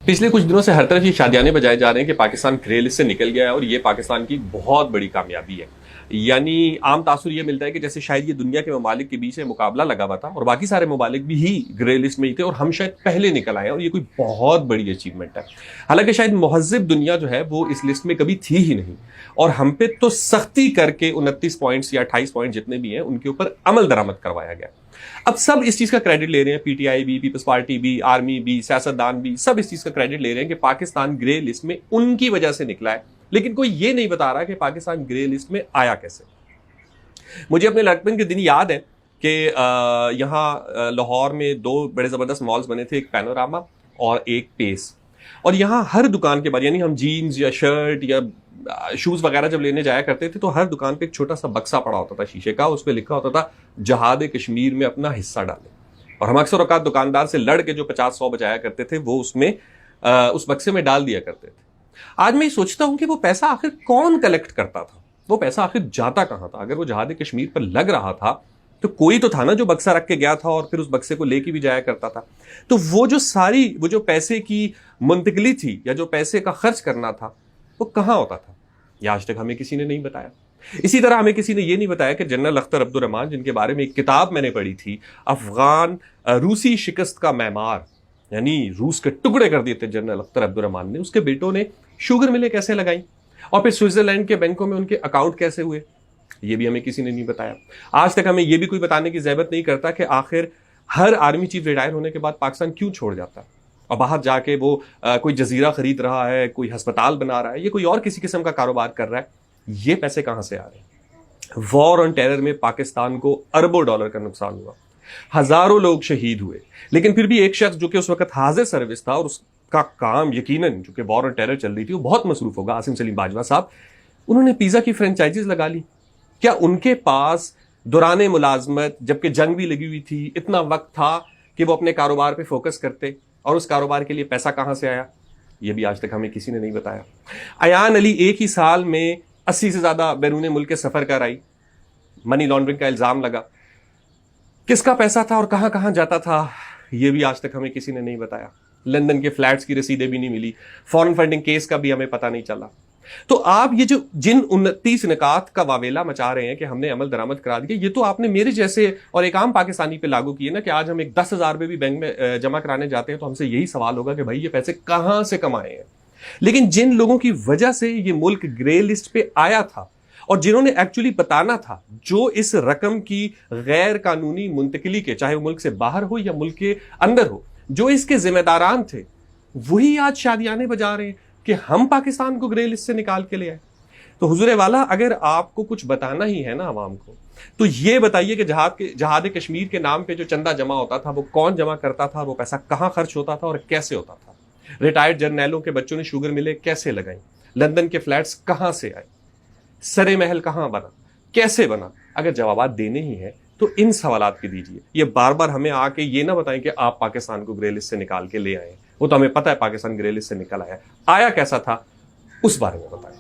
پچھلے کچھ دنوں سے ہر طرف یہ شادیانے بجائے جا رہے ہیں کہ پاکستان گرے لسٹ سے نکل گیا ہے اور یہ پاکستان کی بہت بڑی کامیابی ہے. یعنی عام تاثر یہ ملتا ہے کہ جیسے شاید یہ دنیا کے ممالک کے بیچ میں مقابلہ لگا ہوا تھا اور باقی سارے ممالک بھی ہی گرے لسٹ میں ہی تھے اور ہم شاید پہلے نکل آئے اور یہ کوئی بہت بڑی اچیومنٹ ہے. حالانکہ شاید مہذب دنیا جو ہے وہ اس لسٹ میں کبھی تھی ہی نہیں اور ہم پہ تو سختی کر کے 29 پوائنٹس یا 28 پوائنٹ جتنے بھی ہیں ان کے اوپر عمل درآمد کروایا گیا. اب سب اس چیز کا کریڈٹ لے رہے ہیں, پی ٹی آئی بھی, پیپلز پارٹی بھی, آرمی بھی, سیاستدان بھی, سب اس چیز کا کریڈٹ لے رہے ہیں کہ پاکستان گرے لسٹ میں ان کی وجہ سے نکلا ہے. لیکن کوئی یہ نہیں بتا رہا کہ پاکستان گرے لسٹ میں آیا کیسے. مجھے اپنے لڑکپن کے دن یاد ہے کہ یہاں لاہور میں 2 بڑے زبردست مالز بنے تھے, ایک پینوراما اور ایک پیس. اور یہاں ہر دکان کے بعد یعنی ہم جینز یا شرٹ یا شوز وغیرہ جب لینے جایا کرتے تھے تو ہر دکان پہ ایک چھوٹا سا بکسہ پڑا ہوتا تھا شیشے کا, اس پہ لکھا ہوتا تھا جہاد کشمیر میں اپنا حصہ ڈالیں. اور ہم اکثر اوقات دکاندار سے لڑ کے جو 50-100 بچایا کرتے تھے وہ اس بکسے میں ڈال دیا کرتے تھے. آج میں یہ سوچتا ہوں کہ وہ پیسہ آخر کون کلیکٹ کرتا تھا, وہ پیسہ آخر جاتا کہاں تھا. اگر وہ جہاد کشمیر پر لگ رہا تھا تو کوئی تو تھا نا جو بکسہ رکھ کے گیا تھا اور پھر اس بکسے کو لے کے بھی جایا کرتا تھا. تو وہ جو پیسے کی منتقلی تھی یا جو پیسے کا خرچ کرنا تھا وہ کہاں ہوتا تھا, یہ آج تک ہمیں کسی نے نہیں بتایا. اسی طرح ہمیں کسی نے یہ نہیں بتایا کہ جنرل اختر عبد الرحمان, جن کے بارے میں ایک کتاب میں نے پڑھی تھی, افغان روسی شکست کا معمار, یعنی روس کے ٹکڑے کر دیے تھے جنرل اختر عبد الرحمان نے, اس کے بیٹوں نے شوگر ملیں کیسے لگائیں اور پھر سوئٹزرلینڈ کے بینکوں میں ان کے اکاؤنٹ کیسے ہوئے, یہ بھی ہمیں کسی نے نہیں بتایا. آج تک ہمیں یہ بھی کوئی بتانے کی ضرورت نہیں کرتا کہ آخر ہر آرمی چیف ریٹائر ہونے کے بعد پاکستان کیوں چھوڑ جاتا ہے اور باہر جا کے وہ کوئی جزیرہ خرید رہا ہے, کوئی ہسپتال بنا رہا ہے, یہ کوئی اور کسی قسم کا کاروبار کر رہا ہے. یہ پیسے کہاں سے آ رہے ہیں؟ وار آن ٹیرر میں پاکستان کو اربوں ڈالر کا نقصان ہوا, ہزاروں لوگ شہید ہوئے, لیکن پھر بھی ایک شخص جو کہ اس وقت حاضر سروس تھا اور اس کا کام یقیناً جو کہ وار آن ٹیرر چل رہی تھی وہ بہت مصروف ہوگا, عاصم سلیم باجوہ صاحب, انہوں نے پیزا کی فرینچائزیز لگا لی. کیا ان کے پاس دوران ملازمت جبکہ جنگ بھی لگی ہوئی تھی اتنا وقت تھا کہ وہ اپنے کاروبار پہ فوکس کرتے, اور اس کاروبار کے لیے پیسہ کہاں سے آیا یہ بھی آج تک ہمیں کسی نے نہیں بتایا. ایان علی ایک ہی سال میں 80 سے زیادہ بیرون ملک کے سفر کر آئی, منی لانڈرنگ کا الزام لگا, کس کا پیسہ تھا اور کہاں کہاں جاتا تھا یہ بھی آج تک ہمیں کسی نے نہیں بتایا. لندن کے فلیٹس کی رسیدیں بھی نہیں ملی, فارن فنڈنگ کیس کا بھی ہمیں پتہ نہیں چلا. تو آپ یہ جن 29 نکات کا واویلا مچا رہے ہیں کہ ہم نے عمل درآمد کرا دیا, یہ تو آپ نے میرے جیسے اور ایک عام پاکستانی پہ لاگو کیے نا کہ آج ہم ایک 10,000 روپے بھی بینک میں جمع کرانے جاتے ہیں تو ہم سے یہی سوال ہوگا کہ بھائی یہ پیسے کہاں سے کمائے ہیں. لیکن جن لوگوں کی وجہ سے یہ ملک گرے لسٹ پہ آیا تھا اور جنہوں نے ایکچولی بتانا تھا, جو اس رقم کی غیر قانونی منتقلی کے, چاہے وہ ملک سے باہر ہو یا ملک کے اندر ہو, جو اس کے ذمہ داران تھے, وہی آج شادیانے بجا رہے ہیں کہ ہم پاکستان کو گرے لسٹ سے نکال کے لے آئے. تو حضور والا, اگر آپ کو کچھ بتانا ہی ہے نا عوام کو, تو یہ بتائیے کہ جہاد کشمیر کے نام پہ جو چندہ جمع ہوتا تھا وہ کون جمع کرتا تھا, وہ پیسہ کہاں خرچ ہوتا تھا اور کیسے ہوتا تھا. ریٹائرڈ جرنیلوں کے بچوں نے شوگر ملیں کیسے لگائیں, لندن کے فلیٹس کہاں سے آئے, سرے محل کہاں بنا, کیسے بنا. اگر جوابات دینے ہی ہیں تو ان سوالات کے دیجیے, یہ بار بار ہمیں آ کے یہ نہ بتائیں کہ آپ پاکستان کو گرے لسٹ سے نکال کے لے آئے. وہ تو ہمیں پتہ ہے پاکستان گرے لسٹ سے نکل آیا کیسا تھا اس بارے میں بتائیں.